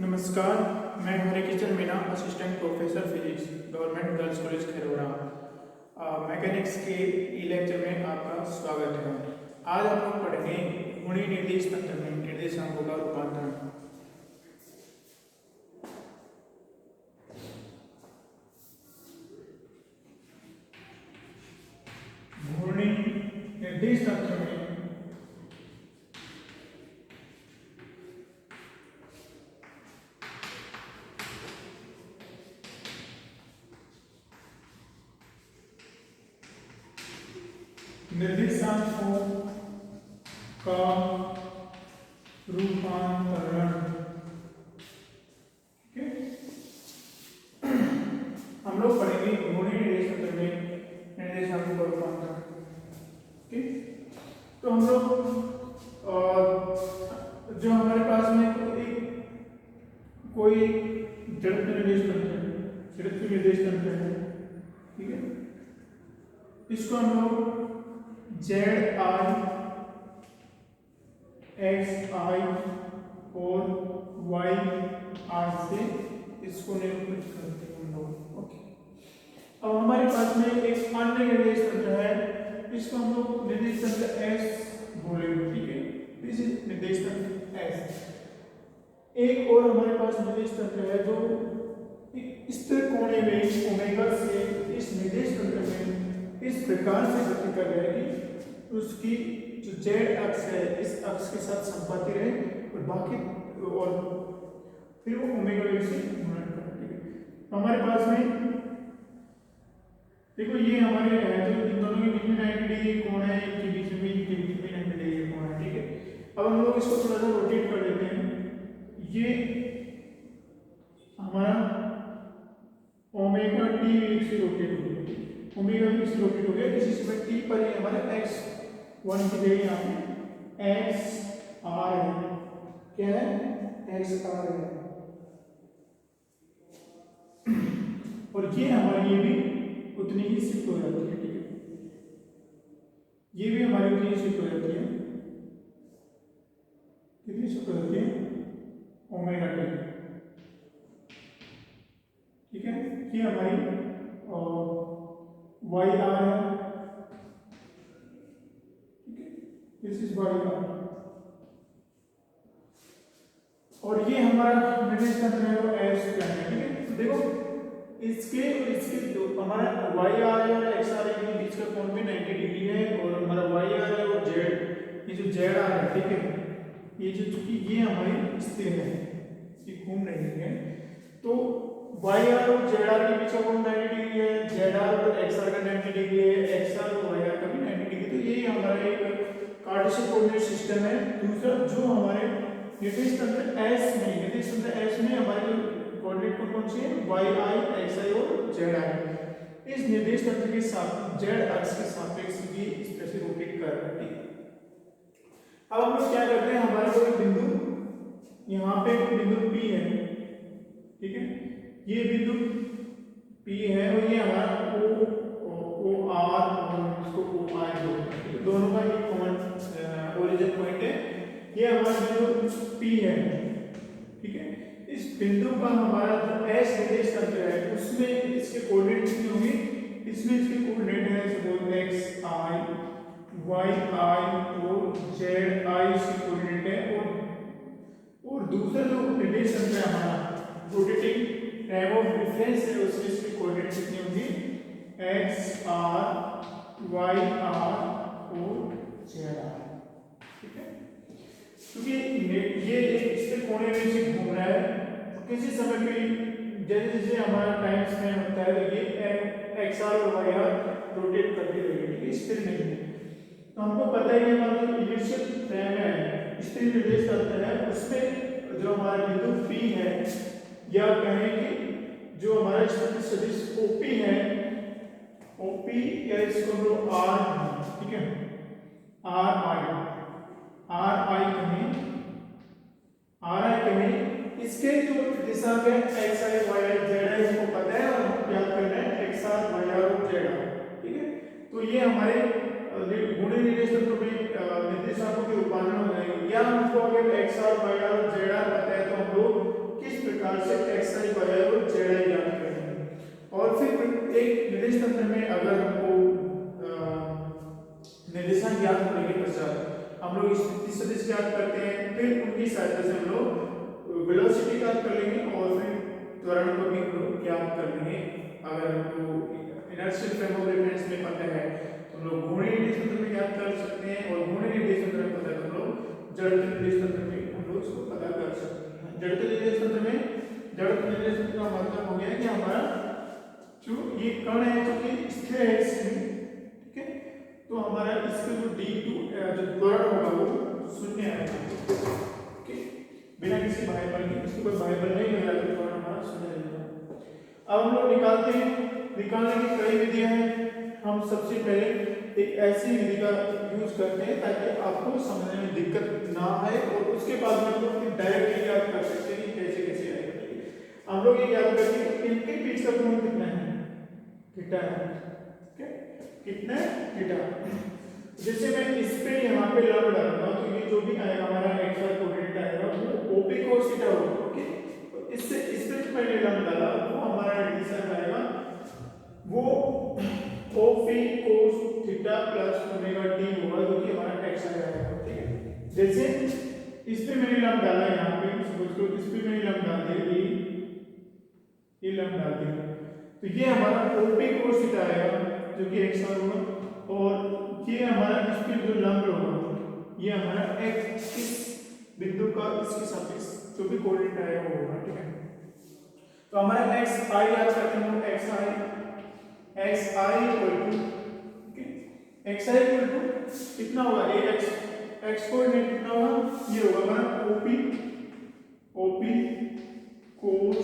नमस्कार, मैं Harikishan Meena, assistant professor physics, government girls college Khairoda. Mechanics के ई लेक्चर में आपका स्वागत है। आज हम लोग पढ़ेंगे घूर्णी निर्देश तंत्र में निर्देशांकों का रूपांतरण। घूर्णी निर्देश तंत्र में निर्देशांकों का रूपांतरण। हम लोग पढ़ेंगे घूर्णी निर्देश तंत्र में निर्देशांकों का रूपांतरण। तो हम लोग जो हमारे पास में कोई जड़त्व निर्देश तंत्र है, जड़त्व निर्देश तंत्र है, ठीक है। इसको हम लोग जेड आई, एक्स आई और वाई आर से इसको निरूपित करते हैं हम लोग। ओके, अब हमारे पास में एक अन्य निर्देश तंत्र है, इसको हम लोग निर्देश तंत्र एस बोलेंगे, ठीक है। दिस इज निर्देश तंत्र एस। एक और हमारे पास निर्देश तंत्र है जो स्थिर कोणीय वेग ओमेगा से इस निर्देश तंत्र में इस प्रकार से गति कर रहा है कि उसकी जो जेड अक्ष है इस अक्ष के साथ संपाती रहे और बाकी और फिर वो ओमेगा वेग से घूर्णन करती है। हमारे पास में देखो ये हमारे है जो इन दोनों के बीच में 90 डिग्री कोण है, इनके बीच में 90 डिग्री कोण है, ठीक है। अब हम लोग इसको थोड़ा सा रोटेट कर देते हैं। ये हमारा ओमेगा टी वेग से रोटेट हो गया, ओमेगा वेग से रोटेट हो गया। इसी समय टी पर ही हमारा एक्स वन की जगह यहाँ पे एक्स आर है। क्या है? एक्स आर है। और ये हमारी ये भी उतनी ही शिफ्ट हो जाती है, ठीक है। ये भी हमारी उतनी ही शिफ्ट हो जाती है। कितनी शिफ्ट हो जाती है? ओमेगा टी, ठीक है। ये हमारी वाई आर है, ठीक है। This is Y are. और ये हमारा निर्देश तंत्र है वो एस प्लेन है, ठीक है। तो देखो इसके और इसके जो हमारा वाई आर है और एक्स आर के बीच का कोण भी 90 डिग्री है, और हमारा वाई आर है और जेड, ये जो जेड आर है, ठीक है, ये जो चूंकि ये हमारी स्थिर है, ये घूम रही है, तो वाई आर और जेड आर के बीच का कोण 90 डिग्री है, जेड आर और एक्स आर का 90 डिग्री है, एक्स आर और वाई आर का भी 90 डिग्री। तो ये हमारा एक कार्टेशियन कोऑर्डिनेट सिस्टम है। दूसरा जो हमारे निर्देश तंत्र एस में, निर्देश तंत्र एस में हमारे कोऑर्डिनेट कौन सी है? वाई आई, एक्स आई और जेड आई। इस निर्देश तंत्र के साथ जेड अक्ष के सापेक्ष ये इस तरह से रोटेट कर रहा है, ठीक है। अब हम लोग क्या करते हैं, हमारे कोई बिंदु यहाँ पे बिंदु P है, ठीक है। ये बिंदु P है और ये हमारा O R और इसको O I दोनों का एक कॉमन ओरिजिन पॉइंट है। ये हमारा बिंदु P है, ठीक है। इस बिंदु का हमारा जो एस निर्देश तंत्र है उसमें इसके कोऑर्डिनेट कितने होंगे? इसमें इसके कोऑर्डिनेट है सपोज एक्स आई, वाई आई और जेड आई इसके कोऑर्डिनेट है। और दूसरा जो निर्देश तंत्र है हमारा रोटेटिंग फ्रेम ऑफ रेफरेंस है उसमें इसके कोऑर्डिनेट कितने होंगे? एक्स आर, वाई आर और जेड आर, ठीक है। क्योंकि ये एक स्थिर कोणीय वेग से घूम रहा है, तो किसी समय पे जैसे जैसे हमारा टाइम स्पेन होता है तो ये एक्स आर और वाई आर रोटेट करती रहेगी, ठीक है, स्थिर नहीं है। तो हमको पता ही है हमारा जो इनिशियल फ्रेम है, स्थिर निर्देश तंत्र है, उसमें जो हमारा बिंदु P है, या कहें कि जो हमारा स्थिर सदिश OP है, OP या इसको हम लोग R, ठीक है, RI कहें, इसके जो दिशा के X I Y I Z I इसको पता है और हम याद कर रहे हैं एक्स आर वाई आर और जेड आर, ठीक है। तो ये हमारे घूर्णी निर्देश तंत्र में निर्देशांकों के रूपांतरण हो जाएंगे। या हमको अगर X R Y are Z R पता है तो हम लोग किस आधार से एक्स आई वाई आई और जेड आई ज्ञात करेंगे। और फिर एक निर्देश तंत्र में अगर हमको निर्देशांक ज्ञात करने के पश्चात हम लोग स्थिति सदिश ज्ञात करते हैं, फिर उनकी सहायता से हम लोग वेलोसिटी ज्ञात कर लेंगे और फिर त्वरण को भी हम लोग ज्ञात कर लेंगे। अगर हमको इनर्शियल फ्रेम ऑफ रेफरेंस में पता है तो हम लोग घूर्णी निर्देश तंत्र में ज्ञात कर सकते हैं, और घूर्णी निर्देश तंत्र में पता है तो हम लोग जड़त्व निर्देश तंत्र में हम लोग इसको पता कर सकते हैं। जड़त्व निर्देश तंत्र में जड़त्व निर्देश तंत्र का मतलब हो गया कि हमारा जो ये कण है जो कि स्थिर है इसमें, ठीक है, तो हमारा इसका जो d2 जो त्वरण होगा वो शून्य आएगा, ओके, बिना किसी बाह्य बल के, इसको कोई बाह्य बल नहीं मिला तो त्वरण हमारा शून्य रहेगा। अब हम लोग निकालते हैं, निकालने की कई विधियां हैं। हम सबसे पहले एक ऐसी विधि का यूज करते हैं ताकि आपको समझने में दिक्कत ना आए, और उसके बाद में हम लोग डायरेक्टली याद कर सकते हैं कि कैसे कैसे आएगा। हम लोग ये याद करते हैं कि इनके बीच का कोण कितना है, थीटा है, ठीक है, कितना थीटा। जैसे मैं इस पे यहाँ पे लंब डालूंगा तो ये जो भी आएगा हमारा एक्स वाई कोऑर्डिनेट आएगा वो ओपी cos थीटा होगा, ओके। तो इससे इस पे जो मैंने लंब डाला वो हमारा निर्देशांक आएगा वो OP cos theta plus omega t होगा, जो कि हमारा एक्स आएगा, ठीक है। जैसे इस पे मैंने लंब डाला यहाँ पे, सपोज करो इस पे मैंने लंब डाल दिया, ये लंब डाल दिया, तो ये हमारा ओपी cos थीटा आएगा जो कि x होगा, और ये हमारा इस पे जो लंब होगा ये हमारा x इस बिंदु का इसके सापेक्ष जो भी कोऑर्डिनेट आएगा वो होगा, ठीक है। तो हमारा x i याद करते हैं, x i equal to, okay, x i equal to कितना होगा, x कोऑर्डिनेट कितना होगा, ये होगा हमारा OP cos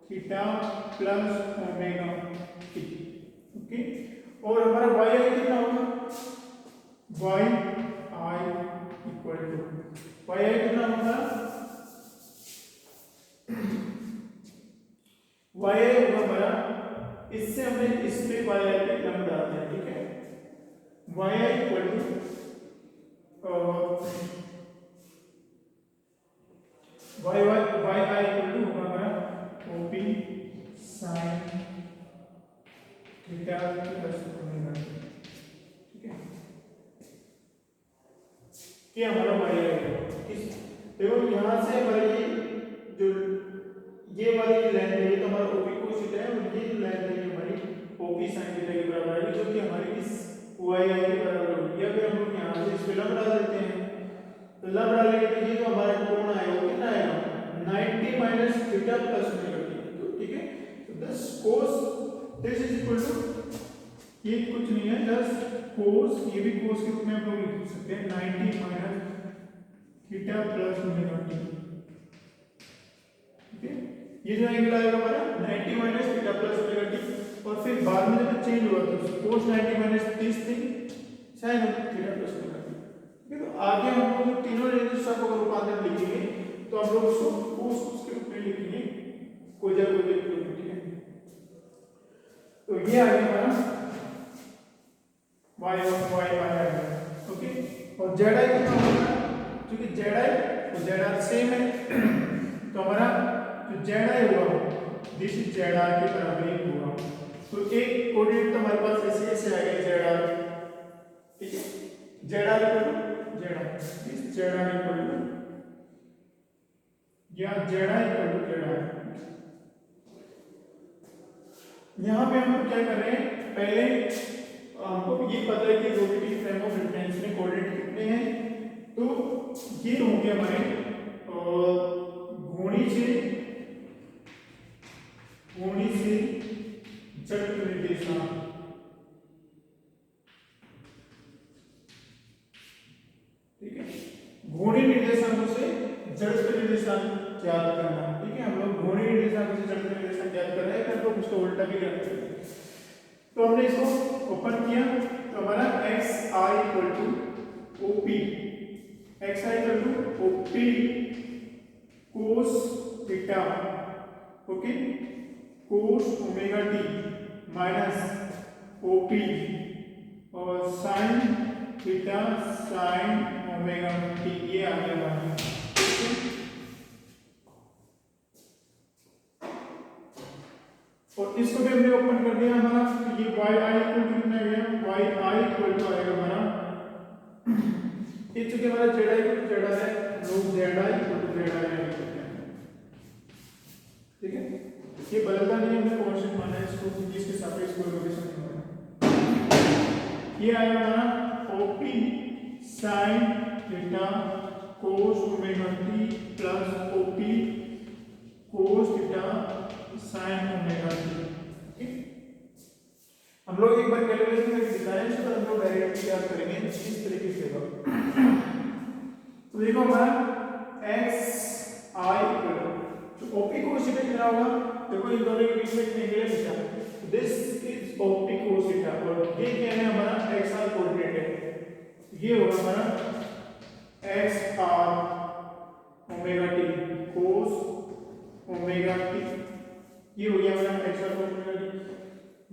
theta plus omega T, okay. और हमारा y i कितना होगा, y i equal to, y i कितना होगा, y i होगा हमारा, इससे हमने इस पे y i पे लंब डाल दिया, ठीक है। y i equal to y i equal to होगा हमारा OP sine theta plus omega, ठीक है, कि हमारा y आएगा। देखो यहाँ से हमारी जो ये वाली लेंथ है ये तो हमारा ओपी cos थीटा है, और ये जो लेंथ है ये हमारी ओपी साइन थीटा के बराबर है, जो कि हमारी इस y i के बराबर होगी। या फिर हम लोग यहाँ से इस पे लंब डाल देते हैं, तो लंब डालेंगे तो ये जो हमारा कोण आएगा वो कितना आएगा, 90 minus theta plus omega T, तो ठीक है। तो दस cos this is equal to, ये कुछ नहीं है, दस cos, ये भी cos के रूप में हम लोग लिख सकते हैं 90 minus theta plus omega T, ठीक है। ये जो एंगल आएगा हमारा 90 minus theta plus omega T, और फिर बाद में जब चेंज हुआ तो cos 90 माइनस 30 थी sin theta plus omega T, ठीक है। तो आगे हम लोग जो तीनों निर्देशांकों का रूपांतरण लिखेंगे तो हम लोग उसको cos के रूप में लिखेंगे, कोजा के रूप में, ठीक है। तो ये आ गया हमारा y आ गया, ओके। और z i कितना होगा, क्योंकि z i और z r सेम है तो हमारा जो z i होगा दिस इज z r के बराबर ही होगा। तो एक कोऑर्डिनेट तो हमारे पास ऐसे ऐसे आ गया z r, ठीक है, z r equal to z r, this z r equal to या z i equal to z r। यहाँ पे हम लोग क्या कर रहे हैं, पहले हमको ये पता है कि रोटेटिंग फ्रेम ऑफ रेफरेंस में कोऑर्डिनेट कितने हैं, तो ये होंगे हमारे घूर्णी से जड़त्व निर्देशांक, ठीक है। घूर्णी निर्देशांकों से जड़त्व निर्देशांक ज्ञात करना, ठीक है। हम लोग घूर्णी निर्देशांकों से जड़त्व निर्देशांक ज्ञात कर रहे हैं, फिर लोग उसको उल्टा भी करते हैं। तो हमने इसको ओपन किया तो हमारा x i equal to OP, x i equal to OP cos theta, okay, cos omega t minus OP और sin theta sin omega t, ये आ गया हमारा। इसको भी हमने ओपन कर दिया हमारा, तो ये वाई आई इक्वल टू कितना गया, वाई आई इक्वल टू आएगा हमारा, ये चूंकि हमारा Z I equal to Z I है, लोग Z I equal to Z I लिखते हैं, ठीक है। ये बदलता नहीं है, हमने कांस्टेंट माना है इसको, क्योंकि इसके सापेक्ष कोई रोटेशन नहीं हो रहा। ये आएगा हमारा OP sine theta cos omega T plus OP cos theta sine omega T, ठीक। हम लोग एक बार कैलकुलेशन करके दिखाएं, इसके बाद हम लोग डायरेक्टली याद करेंगे इस तरीके से होगा। तो देखो हमारा x i equal to OP cos theta कितना होगा, देखो इन दोनों के बीच में एक एंगल है theta, this is OP cos theta, और ये क्या है हमारा एक्स आर कोऑर्डिनेट है, ये होगा हमारा x r omega t cos omega t, ये हो गया हमारा x are cos omega t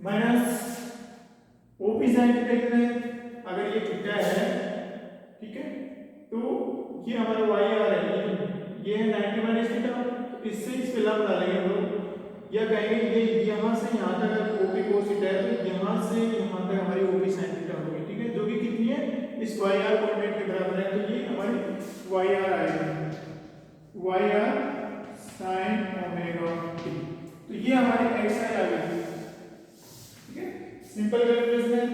minus OP sine theta कितना है, अगर ये थीटा है, ठीक है, तो ये हमारा वाई आर है, ये है 90 माइनस थीटा, तो इससे इस पे लंब डालेंगे हम लोग, या कहेंगे ये यहाँ से यहाँ तक अगर ओपी कोस थीटा है तो यहाँ से यहाँ तक हमारी ओपी साइन थीटा होगी, ठीक है, जो कि कितनी है इस वाई आर कोऑर्डिनेट के बराबर है, तो ये हमारी वाई आर आएगी, y are sine omega T, तो ये हमारी एक्स आई आ गई, ठीक है। सिंपल कैलकुलेशन है,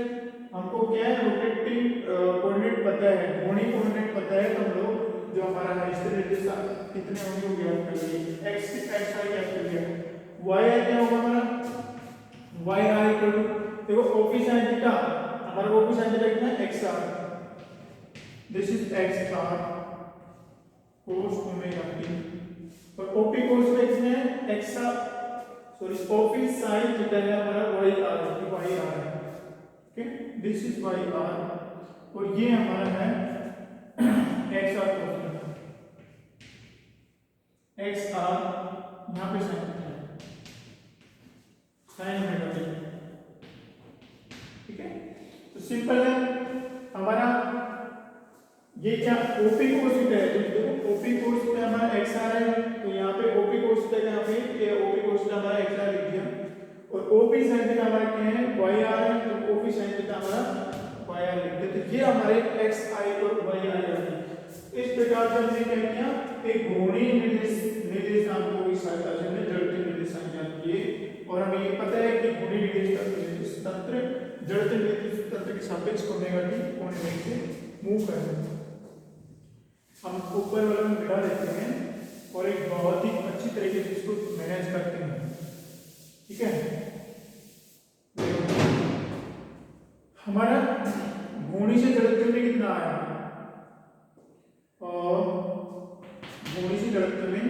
हमको क्या है रोटेटिंग कोऑर्डिनेट पता है, घूर्णी कोऑर्डिनेट पता है, तो हम लोग जो हमारा है इसके निर्देशांक कितने होंगे वो ज्ञात कर लिए, एक्स की एक्स आई ज्ञात कर लिया, वाई आई क्या होगा हमारा, वाई आई इक्वल टू, देखो ओपी साइन थीटा, हमारा ओपी साइन थीटा कितना है x r, this is x are cos omega T, और ओपी कोस में कितने है x r, sorry OP sine theta है हमारा वाई आर, वाई आर है, okay, this is Y are, और ये हमारा है x are cos x r, यहाँ पे sine theta sine omega T, ठीक है। तो सिंपल है हमारा, ये क्या ओपी कोस थीटा है, तो देखो ओपी कोस थीटा हमारा एक्स आर है, तो यहाँ पे ओपी कोस थीटा यहाँ पे ये ओपी कोस थीटा हमारा एक्स आर लिख दिया, और ओपी साइन थीटा हमारा क्या है वाई आर है, तो ओपी साइन थीटा हमारा वाई आर लिख दिया, तो ये हमारे एक्स आई और वाई आर है। इस प्रकार से हमने क्या किया, एक घूर्णी निर्देशांकों की सहायता से हमने जड़त्व निर्देशांक ज्ञात किए, और हमें ये पता है कि घूर्णी निर्देश तंत्र जड़त्व निर्देश तंत्र के सापेक्ष ओमेगा टी कोण में से मूव कर रहे हैं। हम ऊपर वाला में बिठा देते हैं और एक बहुत ही अच्छी तरीके से इसको मैनेज करते हैं, ठीक है। हमारा घूर्णी से जड़त्व में कितना आया, और घूर्णी से जड़त्व में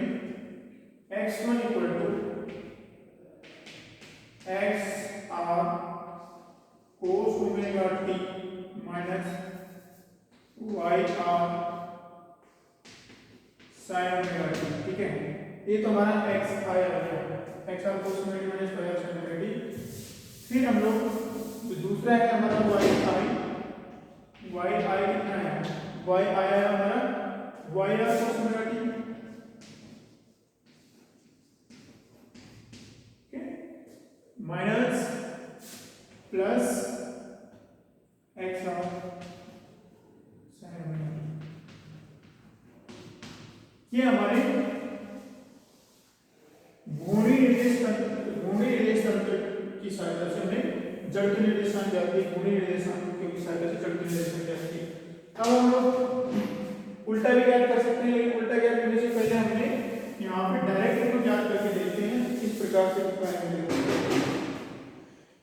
x1 equal to x are cos omega t minus y are sine omega T, ठीक है। ये तो हमारा एक्स आई आ गया, x are cos omega t minus y are sine omega t. फिर हम लोग दूसरा है हमारा वाई आई कितना है, वाई आई है हमारा Y are cos omega t, minus plus x are sine omega t. ये हमारे घूर्णी निर्देश तंत्र की सहायता से हमने जड़त्व निर्देशांक ज्ञात किए, घूर्णी निर्देशांक की सहायता से जड़त्व निर्देशांक ज्ञात किए। अब हम लोग उल्टा भी ज्ञात कर सकते हैं, लेकिन उल्टा ज्ञात करने से पहले हमने यहाँ पे डायरेक्ट इनको ज्ञात करके देखते हैं, इस प्रकार से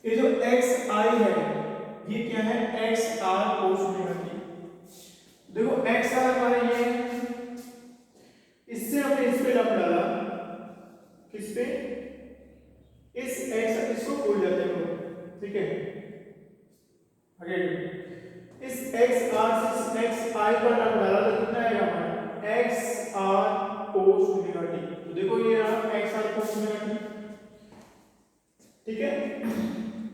ये जो एक्स आई है ये क्या है, x are cos omega t. देखो एक्स आर हमारा ये है, इससे हमने इस पे लंब डाला, किस पे, इस एक्स, इसको भूल जाते हैं लोग, ठीक है। आगे इस एक्स आर से एक्स आई पर लंब डाला तो कितना आएगा हमारा x are cos omega T. तो देखो ये रहा x are cos omega T, ठीक है।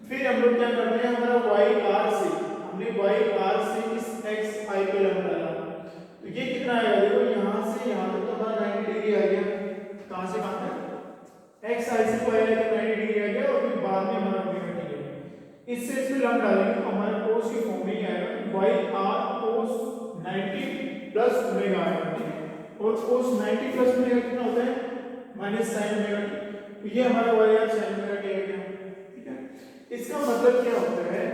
फिर हम लोग क्या करते हैं, हमारा वाई आर से, हमने वाई आर से इस एक्स आई पे लंब डाला, तो ये कितना आएगा, देखो यहाँ से यहाँ तक तो हमारा 90 डिग्री आ गया, कहाँ से कहाँ तक, एक्स आई से वाई आई तक 90 डिग्री आ गया, और फिर भी हमारा ओमेगा टी है। इससे इसमें लंब डालेंगे तो हमारे कोस की फॉर्म में ही आएगा y are cos 90 plus omega आएगा, ठीक है। और कोस 90 प्लस ओमेगा कितना होता है माइनस साइन ओमेगा टी, तो ये हमारा Y are sine omega T आ गया, ठीक है। इसका मतलब क्या होता है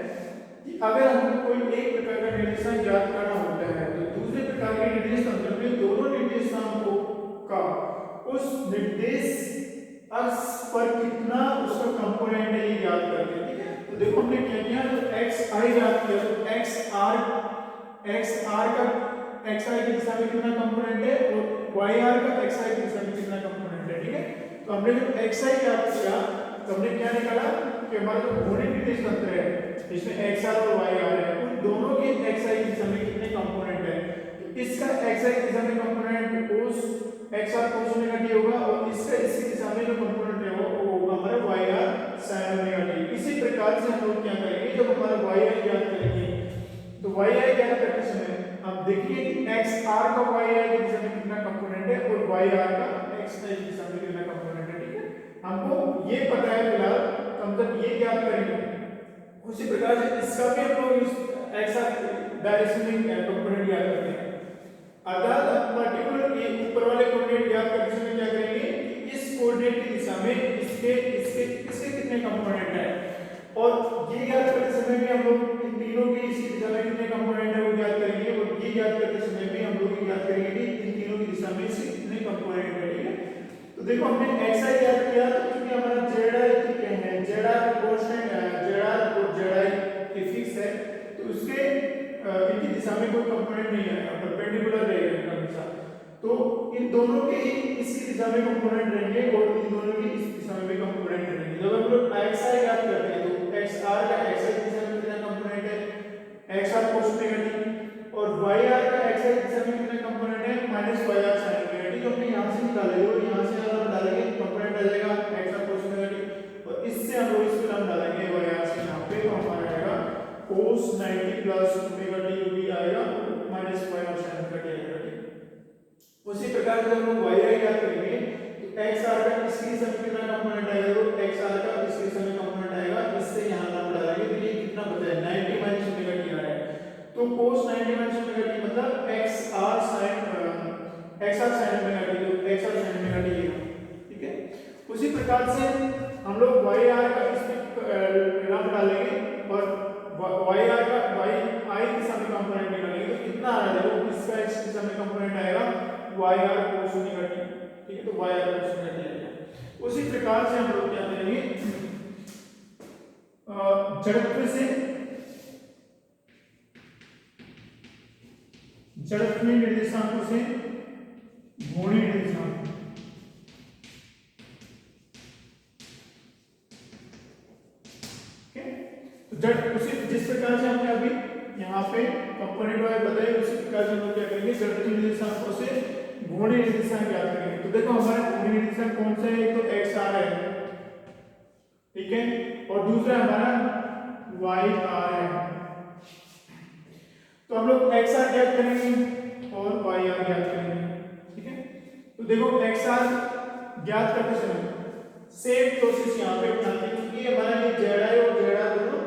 कि अगर हमको कोई एक प्रकार का निर्देशांक ज्ञात करना होता है तो दूसरे प्रकार के निर्देश तंत्र में दोनों निर्देशांकों का उस निर्देश अक्ष पर कितना उसका कंपोनेंट है ये ज्ञात करते हैं, ठीक है। तो देखो हमने क्या किया, तो एक्स आई ज्ञात किया, तो एक्स आर का एक्स आई की दिशा में कितना कंपोनेंट है और वाई आर का एक्स आई की दिशा में कितना कंपोनेंट है, ठीक है। तो हमने जब एक्स आई ज्ञात किया तो हमने क्या निकाला कि हमारा जो घूर्णी निर्देश तंत्र है इसमें एक्स आर और वाई आर है, उन दोनों के एक्स आई की दिशा में कितने कंपोनेंट है, तो इसका एक्स आई की दिशा में component cos x are cos omega t होगा और इसका इसकी दिशा में जो कंपोनेंट है वो होगा हमारा Y are sine omega t. इसी प्रकार से हम लोग क्या करेंगे, जब हमारा वाई आई ज्ञात करेंगे तो वाई आई ज्ञात करते समय आप देखिए कि एक्स आर का वाई आई की दिशा में कितना कंपोनेंट है और वाई आर का एक्स आई की दिशा में कितना कंपोनेंट है, ठीक है। हमको ये पता है फिलहाल, तो हम जब ये ज्ञात करेंगे उसी प्रकार से इसका भी हम लोग इस एक्स आर डायरेक्शन में कंपोनेंट ज्ञात करते हैं। अर्थात पर्टिकुलर ये ऊपर वाले कोऑर्डिनेट ज्ञात करते समय क्या करेंगे कि इस कोऑर्डिनेट की दिशा में इसके इसके इसके कितने कंपोनेंट है, और ये ज्ञात करते समय भी हम लोग इन तीनों की इसकी दिशा में कितने कंपोनेंट है वो ज्ञात करेंगे, और ये ज्ञात करते समय भी हम लोग ये ज्ञात करेंगे कि इन तीनों की दिशा में इसके कितने कंपोनेंट है, ठीक है। तो देखो हमने एक्स आई ज्ञात किया तो क्योंकि हमारा जेड आई क्या है, जेड आर कांस्टेंट है, जेड आर और जेड आई ये फिक्स है, तो उसके इनकी दिशा में कोई कंपोनेंट नहीं आएगा, परपेंडिकुलर रहेगा इनका दिशा, तो इन दोनों के ही इसकी दिशा में कंपोनेंट रहेंगे और इन दोनों की इस दिशा में भी कंपोनेंट रहेंगे। जब हम लोग एक्स आई ज्ञात करते हैं तो एक्स आर का एक्स आई की दिशा में कितना कंपोनेंट है, x are cos omega T, और वाई आर का एक्स आई की दिशा में कितना कंपोनेंट है minus y are sine omega t, जो हमने यहां से निकाले और यहां से अगर हम डालेंगे कंपोनेंट आ जाएगा x are cos omega T, और इससे हम लोग इसको हम डालेंगे वाई आर से यहां पे, तो हमारा आएगा cos 90 प्लस ओमेगा टी भी आएगा minus y are sine omega t आएगा, ठीक। उसी प्रकार से हम लोग वाई आई ज्ञात करेंगे तो एक्स आर का इसकी दिशा में कितना कंपोनेंट आएगा, तो एक्स आर का इसकी दिशा में कंपोनेंट आएगा, इससे यहां नाम डालेंगे तो ये कितना बचा है 90 माइनस ओमेगा टी आ रहा है, तो cos 90 माइनस ओमेगा टी मतलब X are sine omega T, तो x are sine omega T है, ठीक है। उसी प्रकार से हम लोग वाई आर का इसमें नाम डालेंगे और वाई आर का वाई आई की दिशा में कंपोनेंट निकालेंगे तो कितना आ रहा है, देखो इसका एक्स दिशा में कंपोनेंट आएगा y are cos omega T, ठीक है, तो y are cos omega t आएगा। उसी प्रकार से हम लोग क्या करेंगे, जड़त्वीय निर्देशांकों से घूर्णी निर्देशांक, उसी जिस प्रकार से हमने अभी यहाँ पे कंपोनेंट वाइज बताया उसी प्रकार से हम लोग क्या करेंगे जड़त्वीय निर्देशांकों से घूर्णी निर्देशांक ज्ञात करेंगे। तो देखो हमारा घूर्णी निर्देशांक कौन सा है, एक तो एक्स आर है, ठीक है, और दूसरा हमारा वाई आर है, तो हम लोग एक्स आर ज्ञात करेंगे और वाई आर ज्ञात करेंगे, ठीक है। तो देखो एक्स आर ज्ञात करते समय सेम प्रोसेस यहाँ पे अपनाते हैं क्योंकि हमारा ये जेड आई और जेड आर दोनों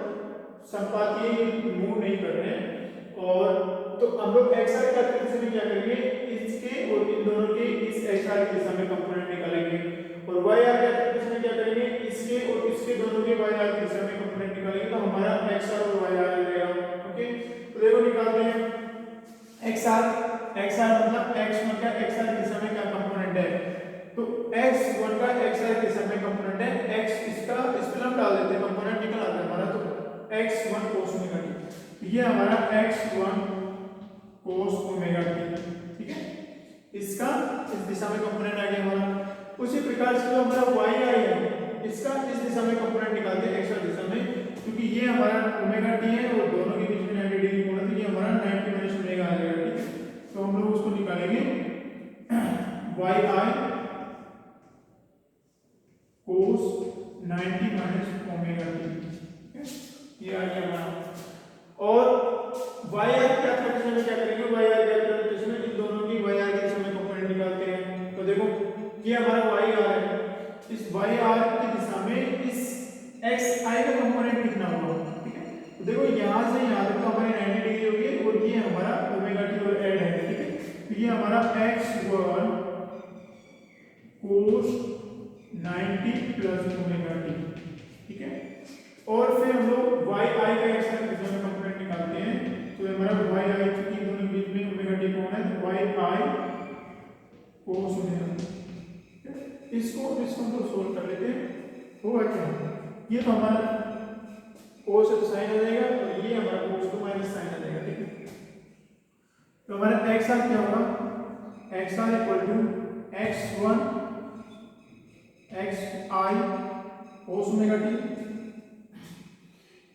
संपातीय मूव नहीं कर रहे हैं, और तो हम लोग एक्स आर ज्ञात करते समय क्या करेंगे इसके और इन दोनों के इस एक्स आर की दिशा में कंपोनेंट निकालेंगे, और वाई आर ज्ञात करते समय क्या करेंगे इसके और इसके दोनों के वाई आर की दिशा में कंपोनेंट निकालेंगे, तो हमारा एक्स आर और वाई आर रहेगा, ओके। तो देखो निकालते हैं एक्स आर मतलब एक्स वन का एक्स आर की दिशा में क्या कंपोनेंट है, तो एक्स वन का एक्स आर की दिशा में कंपोनेंट है, एक्स इसका इस पे हम डाल देते हैं कंपोनेंट निकल आता है हमारा, तो एक्स वन कोस ओमेगा टी, ये हमारा एक्स वन कोस ओमेगा टी, ठीक है, इसका इस दिशा में कंपोनेंट आ गया हमारा। उसी प्रकार से जो हमारा वाई आई है इसका इस दिशा में कंपोनेंट निकालते हैं एक्स दिशा में, क्योंकि ये हमारा ओमेगा टी है और दोनों के बीच में 90 डिग्री कोण है, तो ये हमारा 90 माइनस ओमेगा आ जाएगा, ठीक है। तो हम लोग उसको निकालेंगे Y i cos 90 minus omega t, ये आ गया हमारा। और वाई आर क्या करते समय क्या करेंगे, वाई आर क्या करते समय इन दोनों की वाई आर के दिशा में कंपोनेंट निकालते हैं, तो देखो ये हमारा वाई आर है, इस वाई आर की दिशा में इस एक्स यहाँ से यहाँ तक तो हमारी 90 डिग्री होगी और ये हमारा ओमेगा टी और ऐड है, ठीक है। तो ये हमारा x1 cos 90 plus omega T, ठीक है। और फिर हम लोग y i का एक साथ दोनों कंपोनेंट निकालते हैं। तो हमारा y i क्योंकि दोनों के बीच में ओमेगा टी कौन है, तो y i cos ओमेगा, इसको हम लोग सोल्व कर लेते हैं। होगा क्या, ये तो हमारा cos से साइन आ जाएगा और ये हमारा cos to माइनस साइन आ जाएगा, ठीक है। तो हमारा x r क्या होगा, x r equal to x1 x i cos omega T,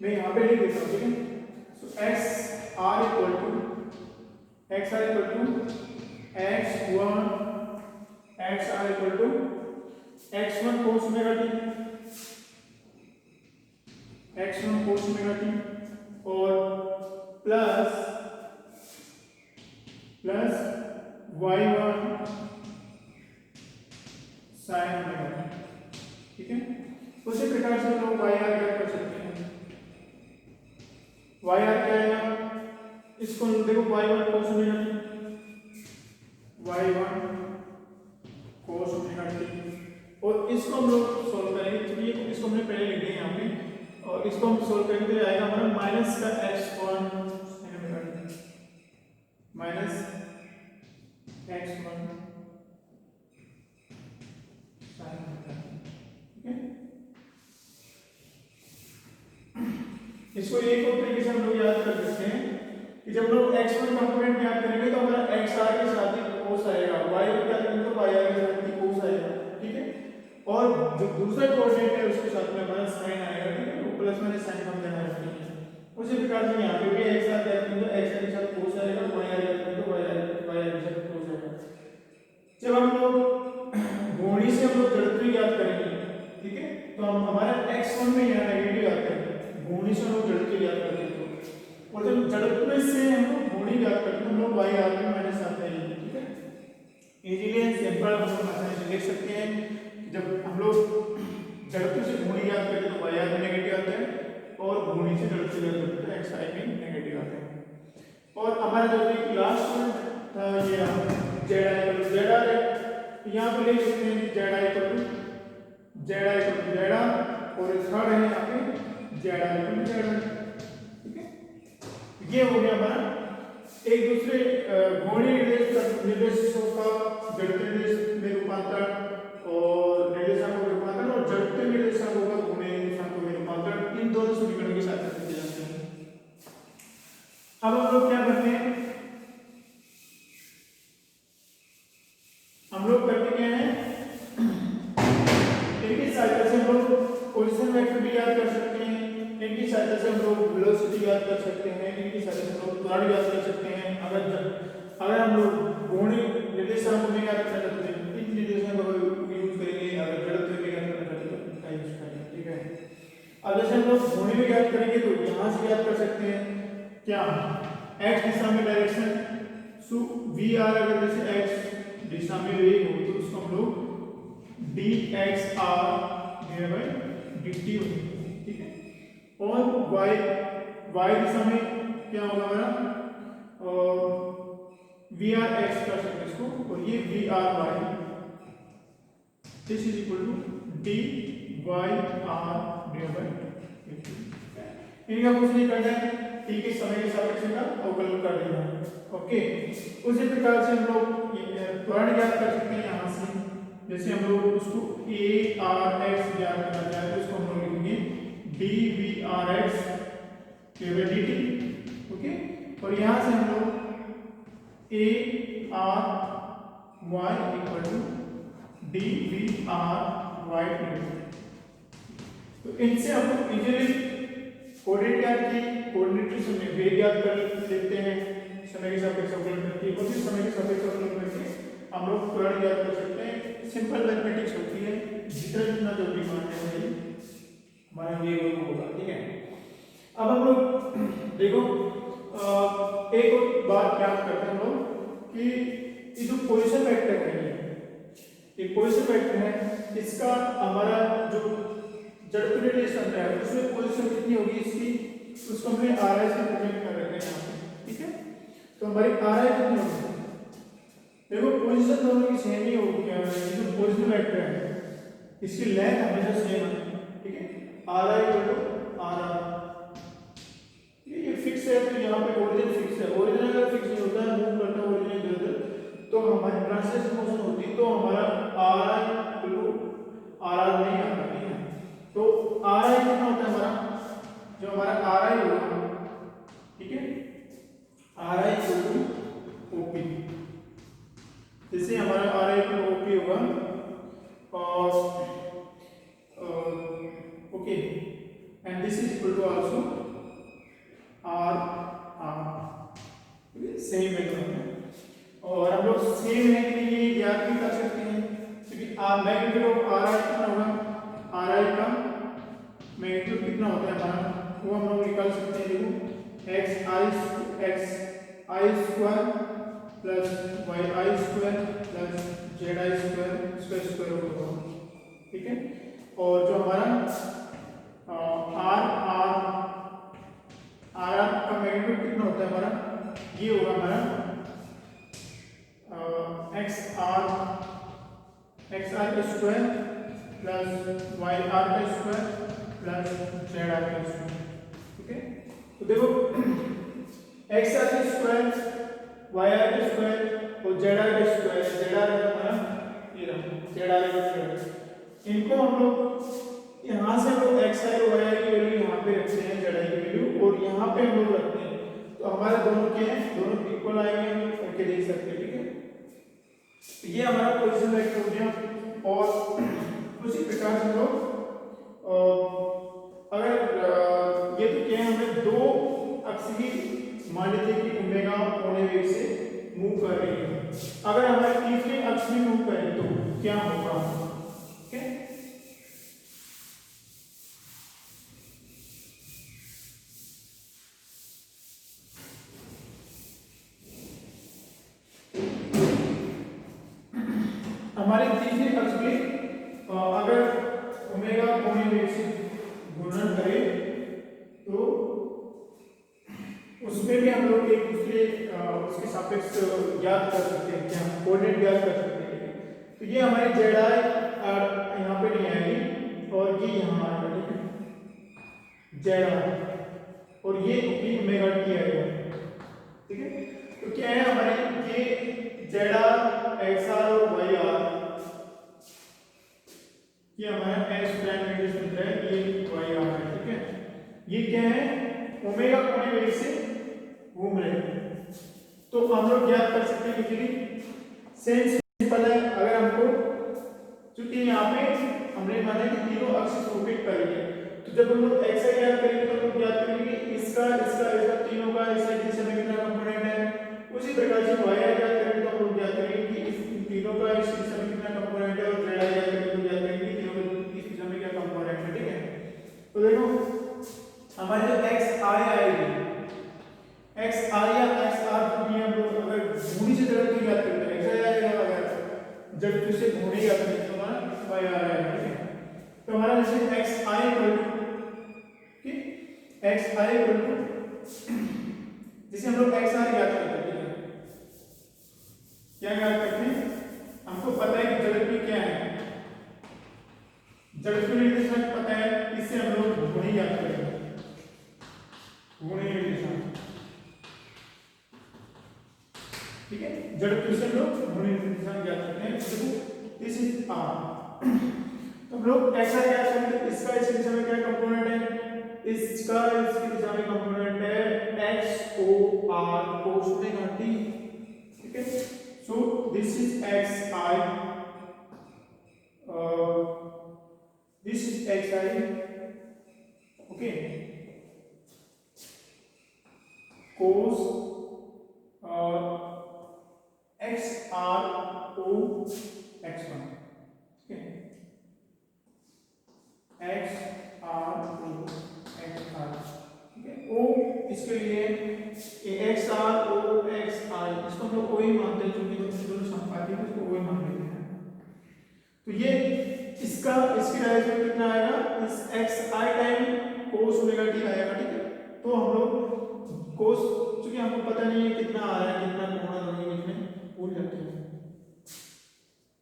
मैं यहाँ पे लिख देता हूँ, ठीक है। So x r equal to x1 equal to x1 cos omega T, x1 cos omega T और plus y1 sin omega T, ठीक है। उसी प्रकार से हम लोग y r क्या कर सकते हैं, y r क्या आएगा, इसको देखो y1 cos omega T, y1 cos omega T, और इसको हम लोग सॉल्व करेंगे। तो ये इसको हमने पहले लिख दिया यहाँ पे, और इसको हम सॉल्व करेंगे तो आएगा हमारा माइनस का x1 minus x1 sin omega T, ठीक है। इसको एक और तरीके से हम लोग याद कर सकते हैं कि जब लोग x1 कंपोनेंट याद करेंगे तो हमारा xr के साथ ही cos आएगा, y को क्या करेंगे तो yr के साथ ही cos आएगा, ठीक है। और जो दूसरा कोऑर्डिनेट है उसके साथ में हमारा sin आएगा, ठीक है। वो प्लस माइनस साइन हम देना है, उसी प्रकार से यहाँ पे भी x r याद करेंगे तो x के साथ cos आएगा, y r याद करेंगे तो y के साथ cos आएगा। जब हम लोग घोड़ी से हम लोग जड़त्व याद करेंगे, ठीक है, तो हम हमारा x1 में यहाँ नेगेटिव याद करेंगे, घोड़ी से हम लोग जड़त्व याद करते हैं, और जब जड़त्व से हम लोग घोड़ी याद करते हैं हम लोग y r में माइनस आता है, ठीक है। इजीली सिंपल हम लोग आसानी से देख सकते हैं कि जब हम लोग जड़त्व से घोड़ी याद करते हैं तो y r में नेगेटिव आता है, और घोड़ी से जड़त्व याद करते हैं तो x i में नेगेटिव आता है। और हमारा जो लास्ट पॉइंट था ये z i equal to z r है, यहाँ पे ले सकते हैं z i equal to z r, और थर्ड है यहाँ पे z r equal to z r, ठीक है। ये हो गया हमारा एक दूसरे घोड़ी निर्देशों का जड़त्व निर्देश में रूपांतरण और निर्देशांकों में रूपांतरण, और जड़त्व निर्देशांकों का घोड़ी निर्देशांकों में रूपांतरण, इन दोनों समीकरणों के साथ करते जाते हैं। अब हम लोग क्या करते हैं, हम लोग करते क्या है, इनकी सहायता से हम लोग पोजीशन वेक्टर भी याद कर सकते हैं, इनकी सहायता से हम लोग वेलोसिटी याद कर सकते हैं, इनकी सहायता से हम लोग त्वरण याद कर सकते हैं। अगर हम लोग घोड़ी निर्देशांकों में याद करना चाहते हैं इन निर्देशांकों का यूज करेंगे, अगर जड़त्व में याद करना चाहते हैं तो इनका यूज करेंगे, ठीक है। अब जैसे हम लोग घोड़ी में याद करेंगे तो यहाँ से याद कर सकते हैं क्या, x दिशा में डायरेक्शन, सो v r अगर जैसे x दिशा में वेग हो तो उसको हम लोग dxr dt होगा, ठीक है। और y दिशा में क्या होगा हमारा, vr x कर सकते हैं इसको, और ये vr y, this is equal to dy r dt। इनका कुछ नहीं करना है, t के समय के सापेक्ष का अवकलन कर देना है, ओके। उसी प्रकार से हम लोग त्वरण ज्ञात कर सकते हैं यहाँ से, जैसे हम लोग उसको a r x ज्ञात करना चाहते हैं, उसको हम लोग लिखेंगे dv r x dt, okay. और यहाँ से हम लोग a r y equal to dv r y dt। तो इनसे हम लोग इजीली कोऑर्डिनेट याद की, कोऑर्डिनेट से वेग याद कर लेते हैं, समय के सापेक्ष अवकलन करके, और फिर समय के सापेक्ष अवकलन करके हम लोग त्वरण याद कर सकते हैं। सिंपल मैथमेटिक्स होती है, जितना जल्दी मानते हैं हमारा ये होगा, ठीक है। अब हम लोग देखो एक और बात याद करते हैं हम लोग कि ये जो पोजीशन वेक्टर है, ये पोजीशन वेक्टर है, इसका हमारा जो जड़त्व निर्देशांक है उसमें पोजीशन कितनी होगी इसकी, उसको हमने आर आई से प्रेजेंट कर रखे हैं यहाँ पे, ठीक है। तो हमारी आर आई कितनी होगी, देखो पोजीशन दोनों की सेम ही होगी, क्या है जो पोजीशन वेक्टर है इसकी लेंथ हमेशा सेम है, ठीक है। R i equal to r r, ये फिक्स है, तो यहाँ पे ओरिजिन फिक्स है, ओरिजिन अगर फिक्स नहीं होता है, मूव करता है ओरिजिन इधर उधर, तो हमारी ट्रांसलेशन मोशन होती है, तो हमारा r i equal to r r नहीं आता, ठीक है। तो आर आई कितना होता है हमारा, जो हमारा आर आई होगा, ठीक है, r i equal to OP, जैसे हमारा r i equal to OP होगा, और okay, and this is equal to also r r, same है दोनों। और हम लोग सेम है कि नहीं ये याद भी कर सकते हैं, क्योंकि मैग्नीट्यूड ऑफ आर आई कितना होगा, आर आई का मैग्नीट्यूड कितना होता है हमारा, वो हम लोग निकाल सकते हैं। देखो x i square plus Y i square plus Z i square, इसका स्क्वायर रूट होगा, ठीक है। और जो हमारा आर आर आर आर का मैग्नीट्यूड कितना होता है हमारा, ये होगा हमारा x r square plus Y r का स्क्वायर प्लस जेड आर का स्क्वायर, ठीक है। तो देखो एक्स आर का स्क्वायर, वाई आर का स्क्वायर और जेड आर का स्क्वायर, जेड आर हमारा ये रहा, जेड आर का स्क्वायर, इनको हम लोग यहाँ से हम लोग एक्स आई और वाई आई की वैल्यू यहाँ पे रखते हैं, जेड आई की वैल्यू, और यहाँ पे हम लोग रखते हैं, तो हमारे दोनों क्या है, दोनों इक्वल आएंगे, हम लोग करके देख सकते हैं, ठीक है। ये हमारा पोजीशन वेक्टर हो गया। और उसी प्रकार से लोग अगर ये तो क्या है, हमें दो अक्ष की मान लीजिए कि ओमेगा कोने वेग से मूव कर रही है, अगर हमारे तीसरे अक्ष में मूव करें तो क्या होगा, ठीक है। हमारे तीसरे अक्ष में अगर ओमेगा कोने वेग से घूर्णन करें तो उसमें भी हम लोग एक दूसरे उसके सापेक्ष ज्ञात कर सकते हैं, क्या कोऑर्डिनेट ज्ञात कर सकते हैं। तो ये हमारी जेड आई यहाँ पे नहीं आएगी, और ये यहाँ आएगा, ठीक है, जेड आई, और ये ओमेगा टी आएगा, ठीक है। तो क्या है हमारे ये जेड आर एक्स आर और वाई आर, ये हमारा एक्स प्राइम निर्देशांक है, ये वाई आर है, ठीक है। ये क्या है, ओमेगा कोने वेग से घूम रहे हैं, तो हम लोग ज्ञात कर सकते हैं इजीली, सेम सिंपल है। अगर हमको क्योंकि यहाँ पे हमने माना कि तीनों अक्ष रोटेट करेंगे, तो जब हम लोग एक्स आई ज्ञात करेंगे तो हम लोग ज्ञात करेंगे इसका तीनों का एक्स आई दिशा में कितना कंपोनेंट है। उसी प्रकार से वाई आई ज्ञात करेंगे तो हम लोग ज्ञात करेंगे कि इस तीनों का इस दिशा में कितना कंपोनेंट है, और जेड आई ज्ञात करेंगे तो ज्ञात करेंगे तीनों का इस दिशा में क्या कंपोनेंट है, ठीक है। तो देखो हमारे जो एक्स आई आएगी, एक्स आई या एक्स आर को भी हम लोग अगर घूर्णी से जड़त्व की बात करते हैं, एक्स आई आएगा, अगर जड़त्व से घूर्णी जाती है तो हमारा वाई आर आएगा, ठीक है। तो हमारा जैसे एक्स आई इक्वल टू, ठीक, एक्स आई इक्वल टू, जैसे हम लोग एक्स आर ज्ञात करते हैं, क्या ज्ञात करते हैं, हमको पता है कि जड़त्व क्या है, जड़त्व निर्देशांक पता है, इससे हम लोग घूर्णी ज्ञात करेंगे, घूर्णी निर्देशांक, ठीक है। जड़त्व से हम लोग घूर्णी निर्देशांक ज्ञात करते हैं, दिस इज आर। तो हम लोग ऐसा क्या करेंगे, इसका इस दिशा में क्या कंपोनेंट है, इसका इसकी दिशा में कंपोनेंट है x o r cos omega T, ठीक है। So this is x i, this is x i, okay, cos x R O x one, ठीक है, x R O x r, ठीक है। ओ इसके लिए x R O x i, इसको हम लोग ओ ही मानते हैं, क्योंकि दोनों समपाती है, इसको ओ ही मान लेते हैं। तो ये इसका इसकी डायरेक्शन कितना आएगा, इस एक्स आई टाइम कोस ओमेगा टी आएगा, ठीक है। तो हम लोग कोस, चूंकि हमको पता नहीं है कितना आ रहा है कितना कोण आ रहा है बीच में, भूल जाते हैं।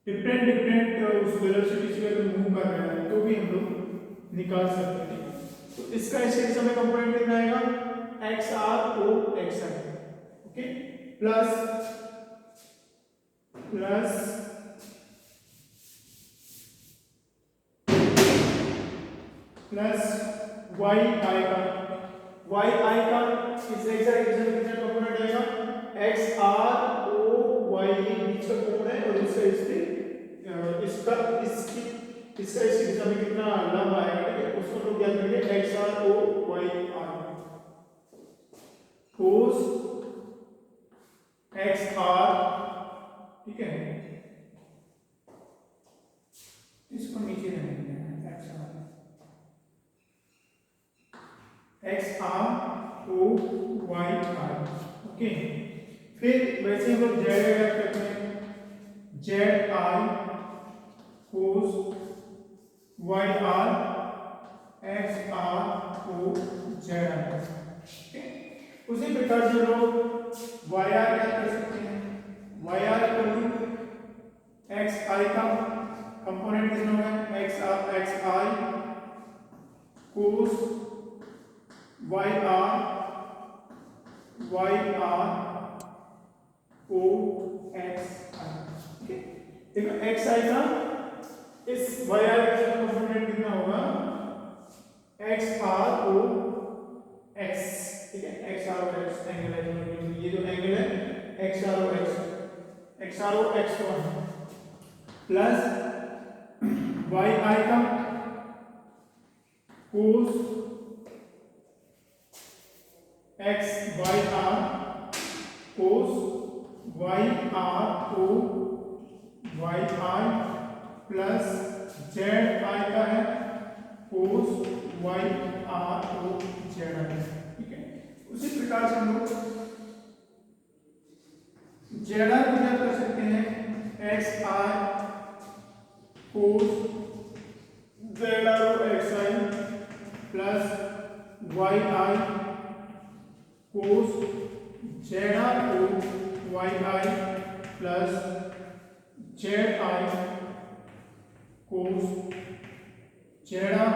डिफरेंट डिफरेंट उस वेलोसिटी से अगर मूव कर रहा है तो भी हम लोग निकाल सकते हैं। तो इसका इसके समय कंपोनेंट कितना आएगा, x R O x i, okay, plus Y I का, वाई आई का इस एक्साइटेशन कितना कंपोनेंट आएगा, एक्स आर ओ वाई बीच का कोण है और इसका इसका इसकी इसका इसकी दिशा में कितना लंब आएगा, ठीक है, उसको लोग याद करेंगे, x R O Y are cos x r, ठीक है, इसको नीचे रहने देना, x R O Y r, okay. फिर वैसे हम लोग जेड ऐड करते हैं, z i cos Y r x R O Z i, okay. उसी प्रकार से लोग वाई आर क्या कर सकते हैं, वाई आर एक्स आई का कंपोनेंट कितना होगा, x i cos Y R O x i, okay. देखो एक्स आई का इस वाई आर का कंपोनेंट कितना होगा, एक्स आर ओ एक्स, ठीक है, x R O X angle है, ये जो एंगल है x R O x one plus Y I का cos X Y are cos Y R O Y I plus Z I का है cos Y R O Z I, ठीक है। उसी प्रकार से हम लोग जेड आर को क्या कर सकते हैं, x are cos Z r O x i plus Y i cos Z r O Y I plus Z i cos Z r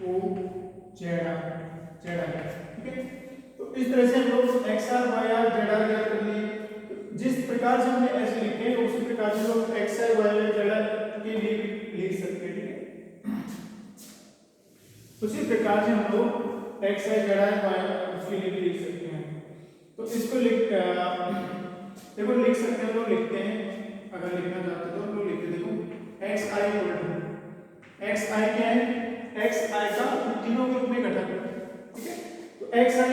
O Z I, ठीक है। तो इस तरह से हम लोग x R Y are Z r ज्ञात कर लिए। जिस प्रकार से हमने ऐसे लिखे हैं उसी प्रकार से लोग x R Y are Z r के लिए लिख सकते हैं, ठीक है। उसी प्रकार से हम लोग x i z r Y r उसके लिए भी लिख सकते हैं। तो इसको देखो लिख सकते हैं, लोग लिखते हैं, अगर लिखना चाहते हो तो लोग लिखते, देखो एक्स आई एक्स आई क्या है, एक्स आई का तीनों के रूप में घटक, ठीक है। तो एक्स आई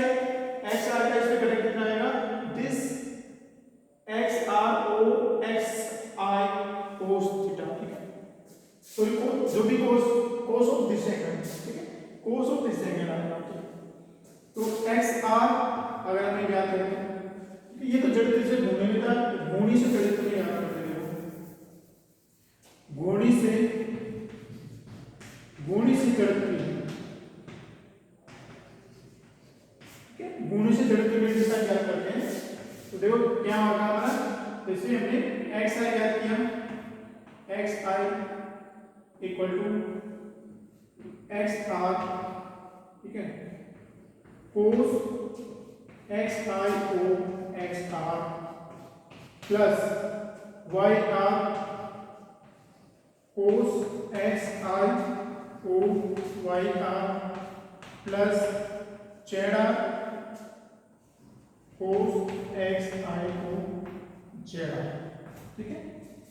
का इसमें घटक कितना आएगा, this x R O x i cos theta, ठीक है। तो जो भी कोस ऑफ दिस एंगल, ठीक है, कोस ऑफ दिस एंगल आएगा, ठीक है। तो एक्स आर अगर हमें याद करें, ये तो जड़ से घूमने में था, घूर्णी से जड़ तो याद करते हैं, घूर्णी से जड़त्व, घूर्णी से जड़त्व की दिशा ज्ञात करते हैं। तो देखो क्या होगा हमारा, जैसे हमने एक्स आई ज्ञात किया, x i equal to x r, ठीक है, cos x i O x are plus Y are cos x i O Y are plus Z are cos x i O Z are, ठीक है।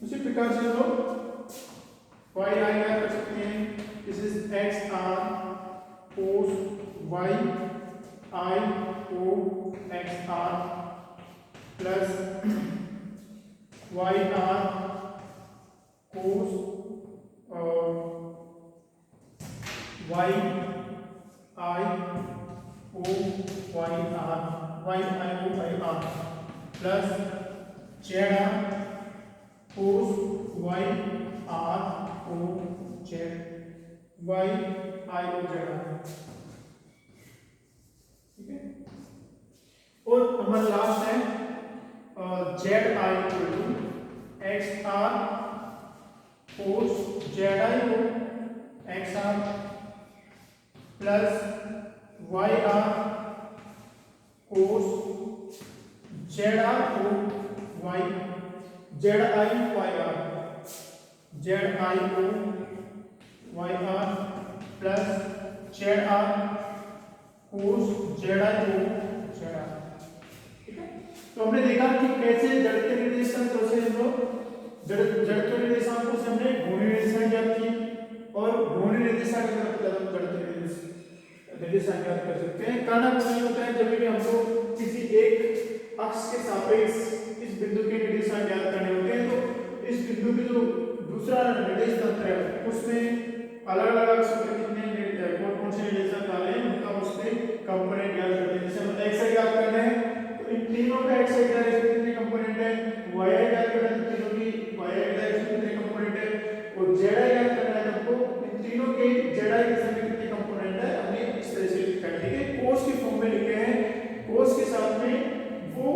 उसी प्रकार से हम लोग वाई आई क्या कर सकते हैं, this is x are cos Y I O x are plus Y are cos Y I O Y are plus Z are cos Y R O Z Y I O Z R, और हमारा last है Z I equal to x are cos Z I को X are plus Y are cos Z R को Y Z I Y are Z आई को Y are plus Z are cos Z I को z are. ठीक है, तो हमने देखा कि कैसे जड़त्व निर्देशांक से हम लोग जड़त्व निर्देशांकों से हमने घूर्णी निर्देशांक ज्ञात की और घूर्णी निर्देशांक का मतलब जड़त्व निर्देशांक ज्ञात कर सकते हैं। करना कुछ नहीं होता है, जब भी हमको किसी एक अक्ष के सापेक्ष इस बिंदु के निर्देशांक ज्ञात करने होते हैं तो इस बिंदु की जो दूसरा निर्देश तंत्र है उसमें अलग अलग अक्ष पर कितने कौन से निर्देशांक डाले हैं उनका उससे कंपोनेंट ज्ञात करते हैं। जैसे हम एक्स आई ज्ञात करना है तो इन तीनों का एक्स आई डायरेक्शन कितने कंपोनेंट है, वाई आई ज्ञात करना है तो तीनों की वाई आई डायरेक्शन कितने कंपोनेंट है, और जेड आई ज्ञात करना है तो हमको इन तीनों के जेड आई दिशा में कितने कंपोनेंट है हमने इस तरह से लिखा है। ठीक है, कोस की फॉर्म में लिखे हैं, कोस के साथ में वो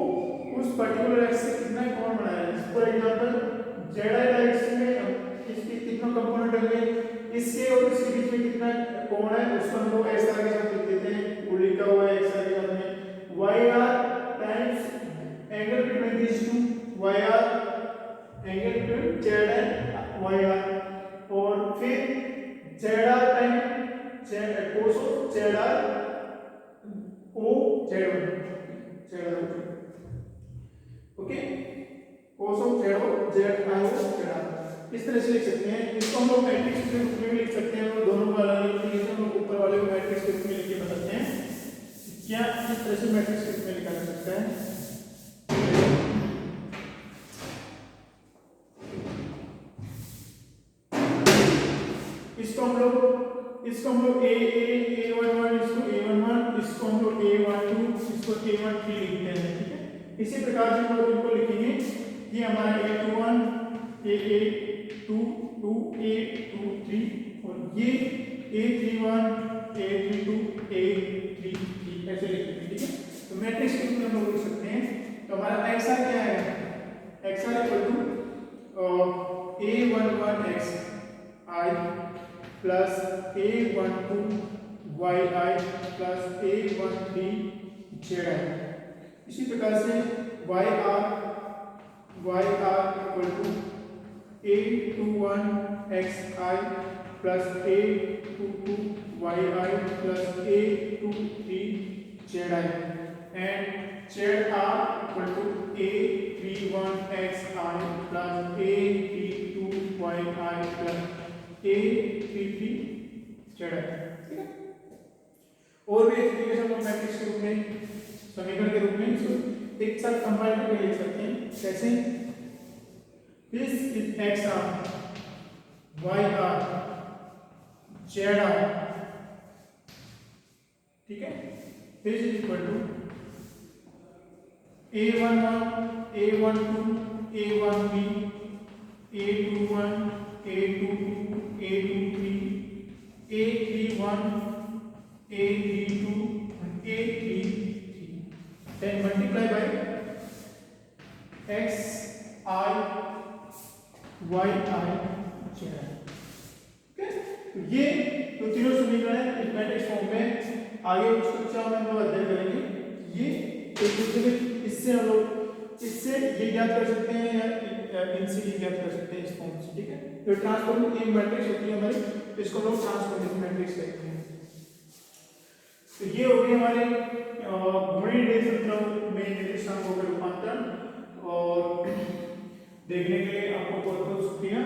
उस पर्टिकुलर एक्स से कितना कोण बनाया है। For example Z I direction में इसके कितना कंपोनेंट होंगे, इसके और इसके बीच में कितना कोण है उसको हम लोग एक्स आर के साथ लिख देते हैं, वो लिखा हुआ है एक्स आर के साथ में y r times angle between these two y r angle between z and y are, और फिर z r time cos of z r O z z okay cos of z o Z i O Z r इस तरह से लिख सकते हैं। इसको हम लोग मैट्रिक्स के रूप में भी लिख सकते हैं, दोनों का अलग अलग तरीके से हम लोग ऊपर वाले को मैट्रिक्स के रूप में लिख के बताते हैं क्या इस तरह से मैट्रिक्स के रूप में लिखा जा सकता है। इसको हम लोग a11 इसको a11 इसको हम लोग a12 इसको a13 लिखते हैं। ठीक है, इसी प्रकार से हम लोग इनको लिखेंगे, ये हमारा a21 a22 a23 और ये a31 a32 a33 ऐसे लिखेंगे। ठीक है, तो मैट्रिक्स के रूप में हम लोग लिख सकते हैं। तो हमारा एक्स आर क्या है, x r equal to a11 x i plus a12 y i plus a13 z i। इसी प्रकार से y r equal to a21 x i plus a22 y i plus a23 z i and z r equal to a31 x i plus a32 y i plus a33 z i। ठीक है, और भी application matrix के रूप में समीकरण के रूप में इसको एक साथ कंबाइन करके लिख सकते हैं। कैसे, this is x R Y are Z are. ठीक है, this is equal to a11 a12 a1b a21 a22 a23 a31 a32 a33 then multiply by x I y I z। Okay, तो ये तो तीनों समीकरण है इस मैट्रिक्स फॉर्म में। आगे कुछ कक्षा में हम लोग अध्ययन करेंगे ये एक दूसरे के, इससे हम लोग इससे ये ज्ञात कर सकते हैं या इनसे ये ज्ञात कर सकते हैं इस फॉर्म से। ठीक है, तो ट्रांसफॉर्म एक मैट्रिक्स होती है हमारी, तो इसको हम लोग ट्रांसफॉर्मेशन मैट्रिक्स कहते हैं। तो ये हो गई हमारे घूर्णी निर्देशांक में निर्देशांकों का रूपांतरण, और देखने के लिए आपको बहुत बहुत शुक्रिया।